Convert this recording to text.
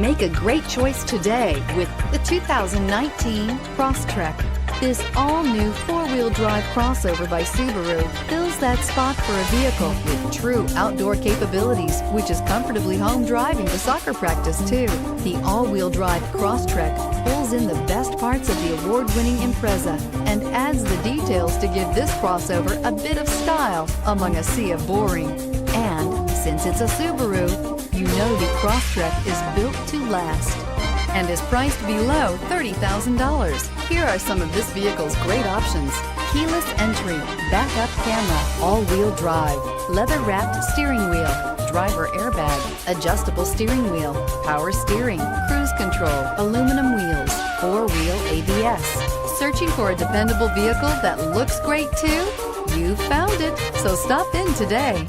Make a great choice today with the 2019 Crosstrek. This all-new four-wheel drive crossover by Subaru fills that spot for a vehicle with true outdoor capabilities, which is comfortably home driving to soccer practice too. The all-wheel drive Crosstrek pulls in the best parts of the award-winning Impreza and adds the details to give this crossover a bit of style among a sea of boring. And since it's a Subaru, you know the Crosstrek is built to last and is priced below $30,000. Here are some of this vehicle's great options: keyless entry, backup camera, all-wheel drive, leather-wrapped steering wheel, driver airbag, adjustable steering wheel, power steering, cruise control, aluminum wheels, four-wheel ABS. Searching for a dependable vehicle that looks great too? You found it, so stop in today.